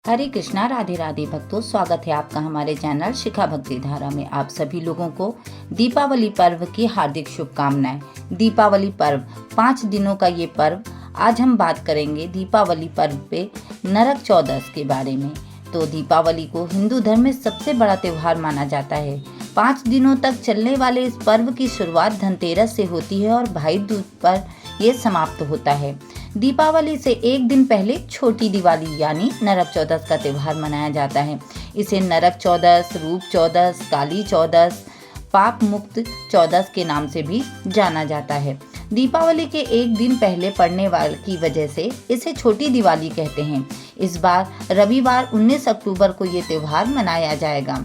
हरे कृष्णा, राधे राधे भक्तों, स्वागत है आपका हमारे चैनल शिखा भक्ति धारा में। आप सभी लोगों को दीपावली पर्व की हार्दिक शुभकामनाएं। दीपावली पर्व 5 दिनों का ये पर्व, आज हम बात करेंगे दीपावली पर्व पे नरक चौदस के बारे में। तो दीपावली को हिंदू धर्म में सबसे बड़ा त्योहार माना जाता है। 5 दिनों तक चलने वाले इस पर्व की शुरुआत धनतेरस से होती है और भाई दूज पर ये समाप्त होता है। दीपावली से एक दिन पहले छोटी दिवाली यानी नरक चौदस का त्योहार मनाया जाता है। इसे नरक चौदस, रूप चौदस, काली चौदस, पाप मुक्त चौदस के नाम से भी जाना जाता है। दीपावली के एक दिन पहले पड़ने वाले की वजह से इसे छोटी दिवाली कहते हैं। इस बार रविवार 19 अक्टूबर को ये त्योहार मनाया जाएगा।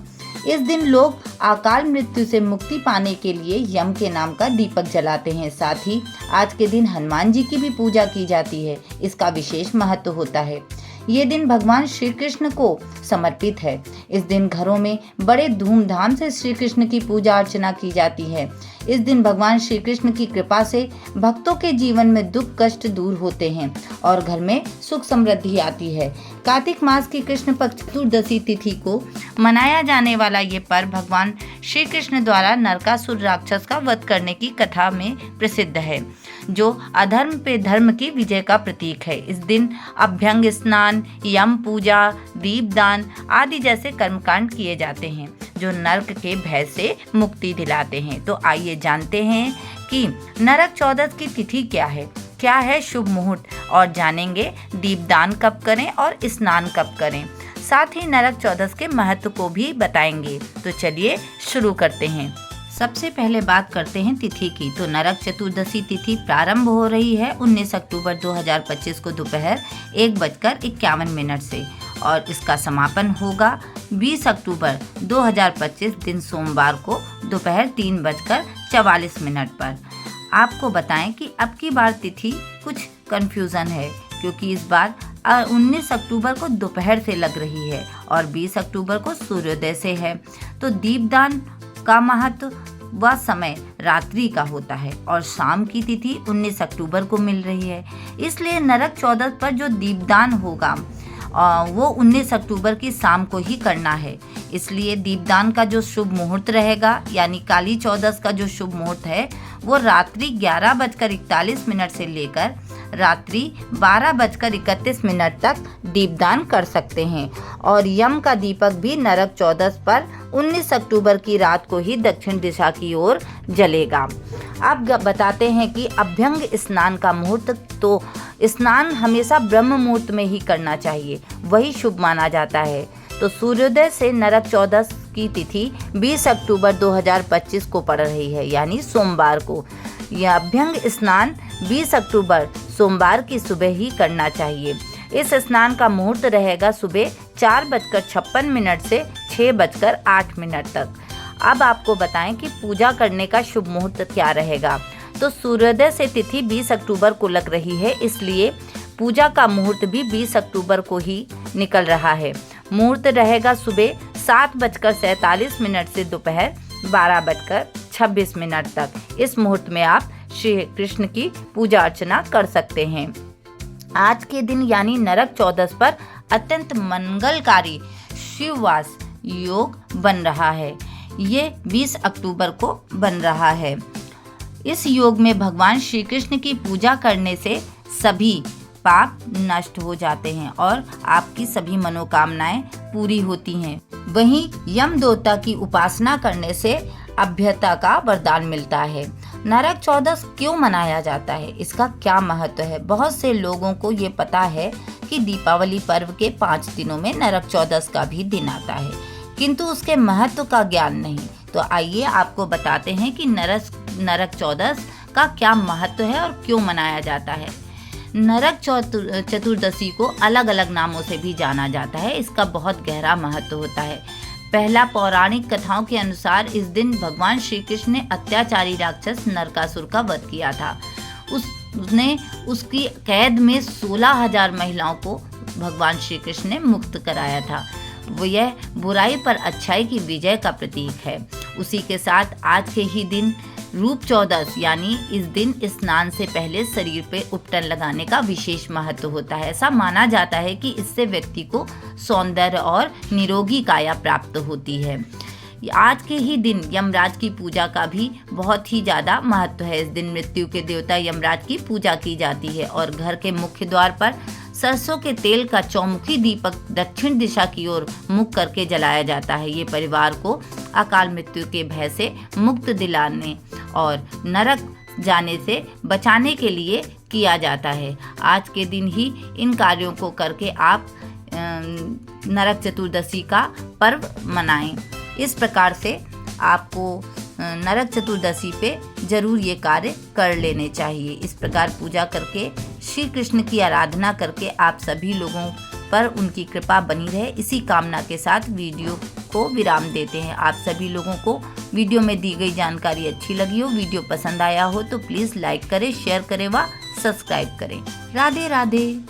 इस दिन लोग अकाल मृत्यु से मुक्ति पाने के लिए यम के नाम का दीपक जलाते हैं। साथ ही आज के दिन हनुमान जी की भी पूजा की जाती है। इसका विशेष महत्व होता है। ये दिन भगवान श्री कृष्ण को समर्पित है। इस दिन घरों में बड़े धूमधाम से श्री कृष्ण की पूजा अर्चना की जाती है। इस दिन भगवान श्री कृष्ण की कृपा से भक्तों के जीवन में दुख कष्ट दूर होते हैं और घर में सुख समृद्धि आती है। कार्तिक मास की कृष्ण पक्ष चतुर्दशी तिथि को मनाया जाने वाला ये पर्व भगवान श्री कृष्ण द्वारा नरकासुर राक्षस का वध करने की कथा में प्रसिद्ध है, जो अधर्म पे धर्म की विजय का प्रतीक है। इस दिन अभ्यंग स्नान, यम पूजा, दीपदान आदि जैसे कर्मकांड किए जाते हैं, जो नरक के भय से मुक्ति दिलाते हैं। तो आइए जानते हैं कि नरक चौदस की तिथि क्या है शुभ मुहूर्त, और जानेंगे दीपदान कब करें और स्नान कब करें। साथ ही नरक चौदस के महत्व को भी बताएंगे। तो चलिए शुरू करते हैं। सबसे पहले बात करते हैं तिथि की। तो नरक चतुर्दशी तिथि प्रारंभ हो रही है 19 अक्टूबर 2025 को दोपहर 1:51 से और इसका समापन होगा 20 अक्टूबर 2025 दिन सोमवार को दोपहर 3:44 पर। आपको बताएं कि अब की बार तिथि कुछ कंफ्यूजन है, क्योंकि इस बार 19 अक्टूबर को दोपहर से लग रही है और 20 अक्टूबर को सूर्योदय से है। तो दीपदान का महत्व व समय रात्रि का होता है और शाम की तिथि 19 अक्टूबर को मिल रही है। इसलिए नरक चौदस पर जो दीपदान होगा वो 19 अक्टूबर की शाम को ही करना है। इसलिए दीपदान का जो शुभ मुहूर्त रहेगा यानी काली चौदस का जो शुभ मुहूर्त है वो रात्रि 11:41 से लेकर रात्रि 12:31 तक दीपदान कर सकते हैं। और यम का दीपक भी नरक चौदस पर 19 अक्टूबर की रात को ही दक्षिण दिशा की ओर जलेगा। अब बताते हैं कि अभ्यंग स्नान का मुहूर्त। तो स्नान हमेशा ब्रह्म मुहूर्त में ही करना चाहिए, वही शुभ माना जाता है। तो सूर्योदय से नरक चौदस की तिथि 20 अक्टूबर 2025 को पड़ रही है, यानी सोमवार को। यह अभ्यंग स्नान 20 अक्टूबर सोमवार की सुबह ही करना चाहिए। इस स्नान का मुहूर्त रहेगा सुबह 4:56 से 6:08 तक। अब आपको बताएं कि पूजा करने का शुभ मुहूर्त क्या रहेगा। तो सूर्योदय से तिथि 20 अक्टूबर को लग रही है, इसलिए पूजा का मुहूर्त भी 20 अक्टूबर को ही निकल रहा है। मुहूर्त रहेगा सुबह 7:47 से दोपहर 12:26 तक। इस मुहूर्त में आप श्री कृष्ण की पूजा अर्चना कर सकते हैं। आज के दिन यानी नरक चौदस पर अत्यंत मंगलकारी शिववास योग बन रहा है। ये 20 अक्टूबर को बन रहा है। इस योग में भगवान श्री कृष्ण की पूजा करने से सभी पाप नष्ट हो जाते हैं और आपकी सभी मनोकामनाएं पूरी होती हैं। वहीं यम देवता की उपासना करने से अभ्यता का वरदान मिलता है। नरक चौदस क्यों मनाया जाता है, इसका क्या महत्व है? बहुत से लोगों को ये पता है कि दीपावली पर्व के 5 दिनों में नरक चौदस का भी दिन आता है, किंतु उसके महत्व का ज्ञान नहीं। तो आइए आपको बताते हैं कि नरक चौदस का क्या महत्व है और क्यों मनाया जाता है। नरक चतुर्दशी को अलग अलग नामों से भी जाना जाता है। इसका बहुत गहरा महत्व होता है। पहला, पौराणिक कथाओं के अनुसार इस दिन भगवान श्री कृष्ण ने अत्याचारी राक्षस नरकासुर का वध किया था। उसने उसकी कैद में 16,000 महिलाओं को भगवान श्री कृष्ण ने मुक्त कराया था। वो यह बुराई पर अच्छाई की विजय का प्रतीक है। उसी के साथ आज के ही दिन रूप चौदस यानी इस दिन स्नान से पहले शरीर पे उपटन लगाने का विशेष महत्व होता है। ऐसा माना जाता है कि इससे व्यक्ति को सौंदर्य और निरोगी काया प्राप्त होती है। आज के ही दिन यमराज की पूजा का भी बहुत ही ज़्यादा महत्व है। इस दिन मृत्यु के देवता यमराज की पूजा की जाती है और घर के मुख्य द्वार पर सरसों के तेल का चौमुखी दीपक दक्षिण दिशा की ओर मुख करके जलाया जाता है। ये परिवार को अकाल मृत्यु के भय से मुक्त दिलाने और नरक जाने से बचाने के लिए किया जाता है। आज के दिन ही इन कार्यों को करके आप नरक चतुर्दशी का पर्व मनाएं। इस प्रकार से आपको नरक चतुर्दशी पे जरूर ये कार्य कर लेने चाहिए। इस प्रकार पूजा करके श्री कृष्ण की आराधना करके आप सभी लोगों पर उनकी कृपा बनी रहे, इसी कामना के साथ वीडियो को विराम देते हैं। आप सभी लोगों को वीडियो में दी गई जानकारी अच्छी लगी हो, वीडियो पसंद आया हो तो प्लीज़ लाइक करें, शेयर करें व सब्सक्राइब करें। राधे राधे।